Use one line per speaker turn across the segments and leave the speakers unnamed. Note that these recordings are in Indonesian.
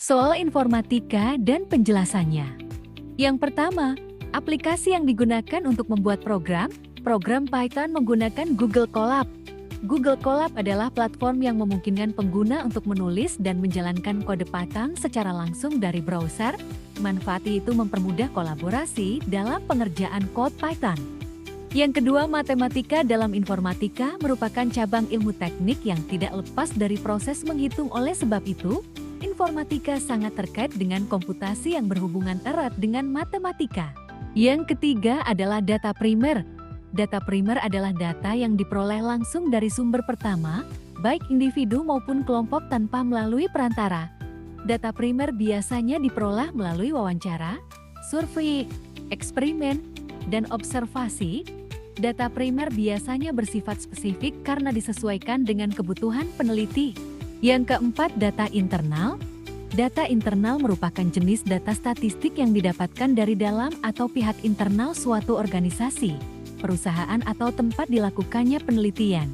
Soal informatika dan penjelasannya. Yang pertama, aplikasi yang digunakan untuk membuat program Python menggunakan Google Colab. Google Colab adalah platform yang memungkinkan pengguna untuk menulis dan menjalankan kode Python secara langsung dari browser. Manfaat itu mempermudah kolaborasi dalam pengerjaan kode Python. Yang kedua, matematika dalam informatika merupakan cabang ilmu teknik yang tidak lepas dari proses menghitung. Oleh sebab itu, informatika sangat terkait dengan komputasi yang berhubungan erat dengan matematika. Yang ketiga adalah data primer. Data primer adalah data yang diperoleh langsung dari sumber pertama, baik individu maupun kelompok tanpa melalui perantara. Data primer biasanya diperoleh melalui wawancara, survei, eksperimen, dan observasi. Data primer biasanya bersifat spesifik karena disesuaikan dengan kebutuhan peneliti. Yang keempat, data internal. Data internal merupakan jenis data statistik yang didapatkan dari dalam atau pihak internal suatu organisasi, perusahaan atau tempat dilakukannya penelitian.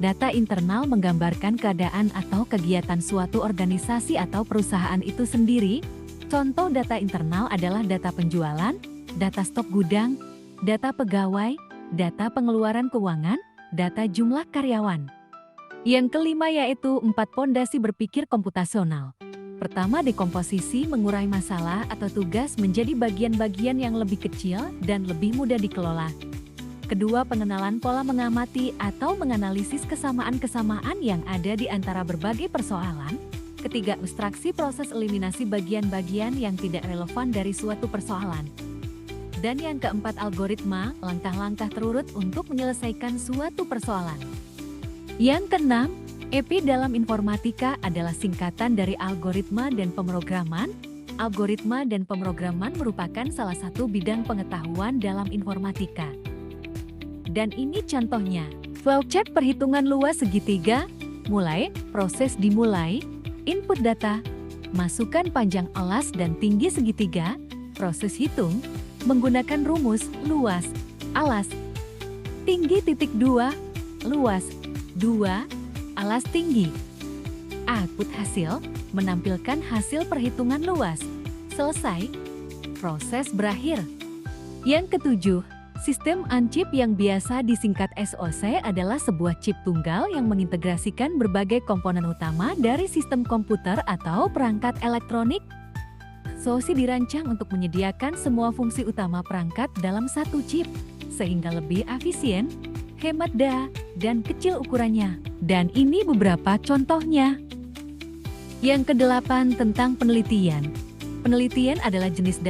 Data internal menggambarkan keadaan atau kegiatan suatu organisasi atau perusahaan itu sendiri. Contoh data internal adalah data penjualan, data stok gudang, data pegawai, data pengeluaran keuangan, data jumlah karyawan. Yang kelima yaitu 4 pondasi berpikir komputasional. Pertama, dekomposisi mengurai masalah atau tugas menjadi bagian-bagian yang lebih kecil dan lebih mudah dikelola. Kedua, pengenalan pola mengamati atau menganalisis kesamaan-kesamaan yang ada di antara berbagai persoalan. Ketiga, abstraksi proses eliminasi bagian-bagian yang tidak relevan dari suatu persoalan. Dan yang keempat, algoritma, langkah-langkah terurut untuk menyelesaikan suatu persoalan. Yang keenam, EP dalam informatika adalah singkatan dari algoritma dan pemrograman. Algoritma dan pemrograman merupakan salah satu bidang pengetahuan dalam informatika. Dan ini contohnya, flowchart perhitungan luas segitiga, mulai, proses dimulai, input data, masukkan panjang alas dan tinggi segitiga, proses hitung, menggunakan rumus, luas, alas, tinggi titik 2, luas, 2, alas tinggi. Output hasil, menampilkan hasil perhitungan luas. Selesai, proses berakhir. Yang ketujuh, sistem on-chip yang biasa disingkat SoC adalah sebuah chip tunggal yang mengintegrasikan berbagai komponen utama dari sistem komputer atau perangkat elektronik. SoC dirancang untuk menyediakan semua fungsi utama perangkat dalam satu chip, sehingga lebih efisien, hemat daya, dan kecil ukurannya. Dan ini beberapa contohnya. Yang kedelapan, tentang penelitian. Penelitian adalah jenis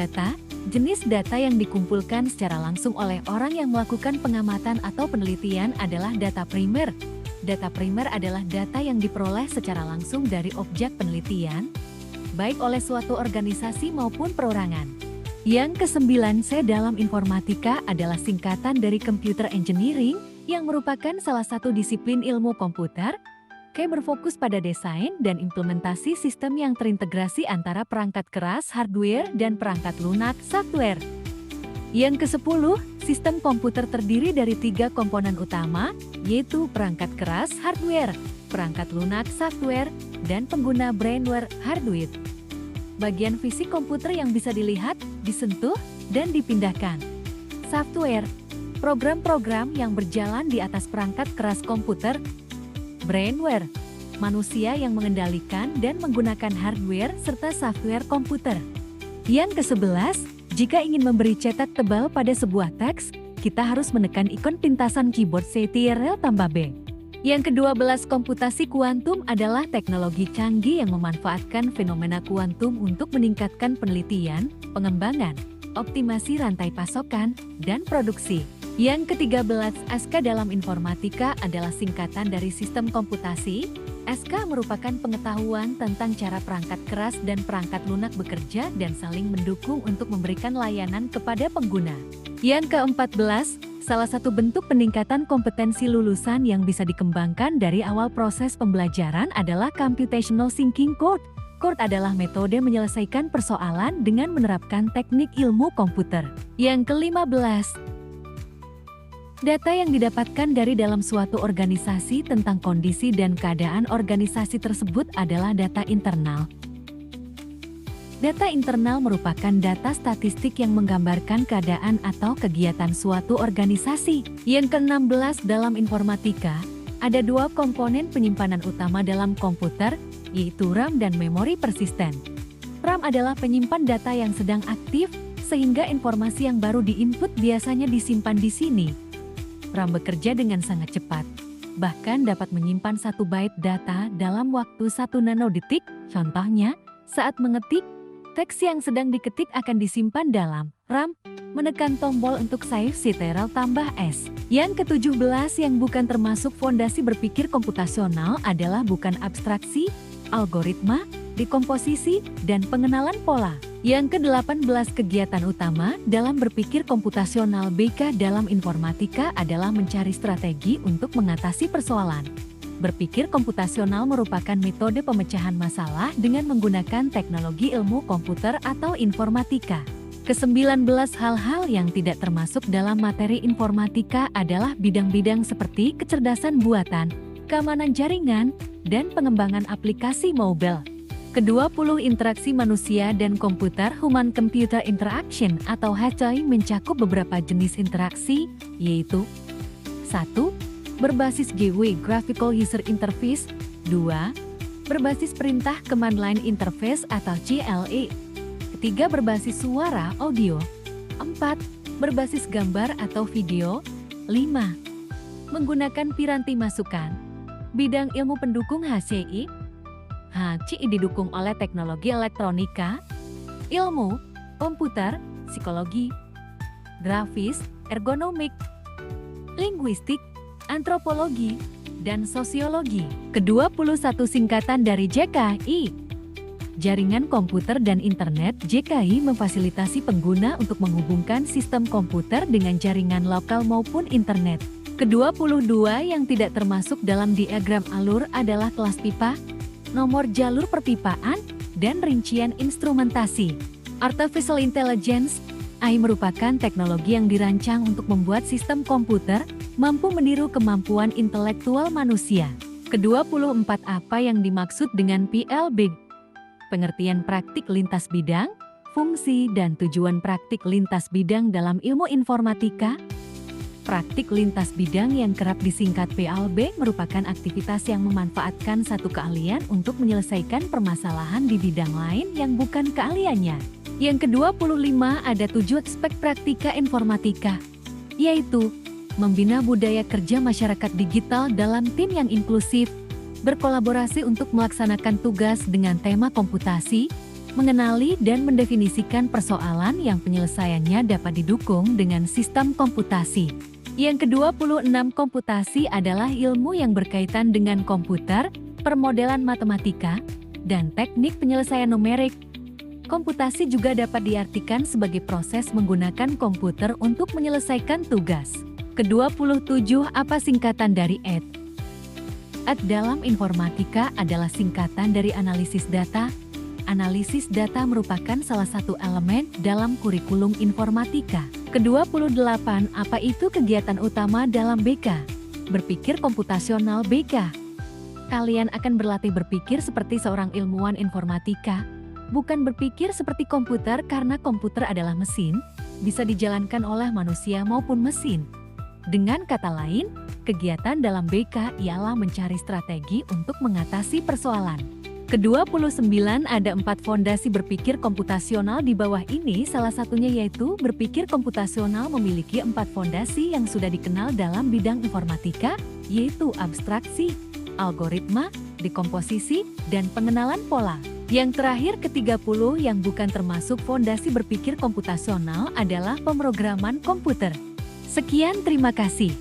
data yang dikumpulkan secara langsung oleh orang yang melakukan pengamatan atau penelitian adalah data primer. Data primer adalah data yang diperoleh secara langsung dari objek penelitian, baik oleh suatu organisasi maupun perorangan. Yang kesembilan, C dalam informatika adalah singkatan dari computer engineering yang merupakan salah satu disiplin ilmu komputer. K berfokus pada desain dan implementasi sistem yang terintegrasi antara perangkat keras hardware dan perangkat lunak software. Yang ke-10, sistem komputer terdiri dari 3 komponen utama, yaitu perangkat keras hardware, perangkat lunak software, dan pengguna brainware hardware. Bagian fisik komputer yang bisa dilihat, disentuh, dan dipindahkan. Software, program-program yang berjalan di atas perangkat keras komputer. Brainware, manusia yang mengendalikan dan menggunakan hardware serta software komputer. Yang ke-11, jika ingin memberi cetak tebal pada sebuah teks, kita harus menekan ikon pintasan keyboard Ctrl+B. Yang ke-12, komputasi kuantum adalah teknologi canggih yang memanfaatkan fenomena kuantum untuk meningkatkan penelitian, pengembangan, optimasi rantai pasokan, dan produksi. Yang ke-13, SK dalam informatika adalah singkatan dari sistem komputasi. SK merupakan pengetahuan tentang cara perangkat keras dan perangkat lunak bekerja dan saling mendukung untuk memberikan layanan kepada pengguna. Yang ke-14, salah satu bentuk peningkatan kompetensi lulusan yang bisa dikembangkan dari awal proses pembelajaran adalah computational thinking code. Code adalah metode menyelesaikan persoalan dengan menerapkan teknik ilmu komputer. Yang ke-15, data yang didapatkan dari dalam suatu organisasi tentang kondisi dan keadaan organisasi tersebut adalah data internal. Data internal merupakan data statistik yang menggambarkan keadaan atau kegiatan suatu organisasi. Yang ke-16 dalam informatika, ada dua komponen penyimpanan utama dalam komputer, yaitu RAM dan memori persisten. RAM adalah penyimpan data yang sedang aktif, sehingga informasi yang baru diinput biasanya disimpan di sini. RAM bekerja dengan sangat cepat, bahkan dapat menyimpan 1 byte data dalam waktu 1 nanodetik. Contohnya, saat mengetik, teks yang sedang diketik akan disimpan dalam RAM. Menekan tombol untuk save Ctrl tambah S. Yang ke-17 yang bukan termasuk fondasi berpikir komputasional adalah bukan abstraksi, algoritma, dekomposisi, dan pengenalan pola. Yang ke-18 kegiatan utama dalam berpikir komputasional BK dalam informatika adalah mencari strategi untuk mengatasi persoalan. Berpikir komputasional merupakan metode pemecahan masalah dengan menggunakan teknologi ilmu komputer atau informatika. Ke-19 hal-hal yang tidak termasuk dalam materi informatika adalah bidang-bidang seperti kecerdasan buatan, keamanan jaringan, dan pengembangan aplikasi mobile. Ke-20 interaksi manusia dan komputer Human-Computer Interaction atau HCI mencakup beberapa jenis interaksi, yaitu 1. Berbasis GUI Graphical User Interface. 2. Berbasis perintah Command Line Interface atau CLI. Ketiga, berbasis suara audio. 4. Berbasis gambar atau video. 5. Menggunakan piranti masukan. Bidang ilmu pendukung HCI. HCI didukung oleh teknologi elektronika, ilmu, komputer, psikologi, grafis, ergonomik, linguistik, antropologi, dan sosiologi. Ke-21 singkatan dari JKI. Jaringan komputer dan internet. JKI memfasilitasi pengguna untuk menghubungkan sistem komputer dengan jaringan lokal maupun internet. Ke-22 yang tidak termasuk dalam diagram alur adalah kelas pipa, nomor jalur perpipaan, dan rincian instrumentasi. Artificial Intelligence AI merupakan teknologi yang dirancang untuk membuat sistem komputer mampu meniru kemampuan intelektual manusia. Ke-24 apa yang dimaksud dengan PLB? Pengertian praktik lintas bidang, fungsi dan tujuan praktik lintas bidang dalam ilmu informatika. Praktik lintas bidang yang kerap disingkat PLB merupakan aktivitas yang memanfaatkan satu keahlian untuk menyelesaikan permasalahan di bidang lain yang bukan keahliannya. Yang ke-25 ada 7 aspek praktika informatika, yaitu membina budaya kerja masyarakat digital dalam tim yang inklusif, berkolaborasi untuk melaksanakan tugas dengan tema komputasi, mengenali dan mendefinisikan persoalan yang penyelesaiannya dapat didukung dengan sistem komputasi. Yang ke-26 komputasi adalah ilmu yang berkaitan dengan komputer, permodelan matematika, dan teknik penyelesaian numerik. Komputasi juga dapat diartikan sebagai proses menggunakan komputer untuk menyelesaikan tugas. Ke-27 apa singkatan dari AD? AD dalam informatika adalah singkatan dari analisis data. Analisis data merupakan salah satu elemen dalam kurikulum informatika. Ke-28 apa itu kegiatan utama dalam BK? Berpikir komputasional BK. Kalian akan berlatih berpikir seperti seorang ilmuwan informatika, bukan berpikir seperti komputer karena komputer adalah mesin, bisa dijalankan oleh manusia maupun mesin. Dengan kata lain, kegiatan dalam BK ialah mencari strategi untuk mengatasi persoalan. Ke-29 ada 4 fondasi berpikir komputasional di bawah ini, salah satunya yaitu berpikir komputasional memiliki 4 fondasi yang sudah dikenal dalam bidang informatika, yaitu abstraksi, algoritma, dekomposisi, dan pengenalan pola. Yang terakhir ke-30 yang bukan termasuk fondasi berpikir komputasional adalah pemrograman komputer. Sekian, terima kasih.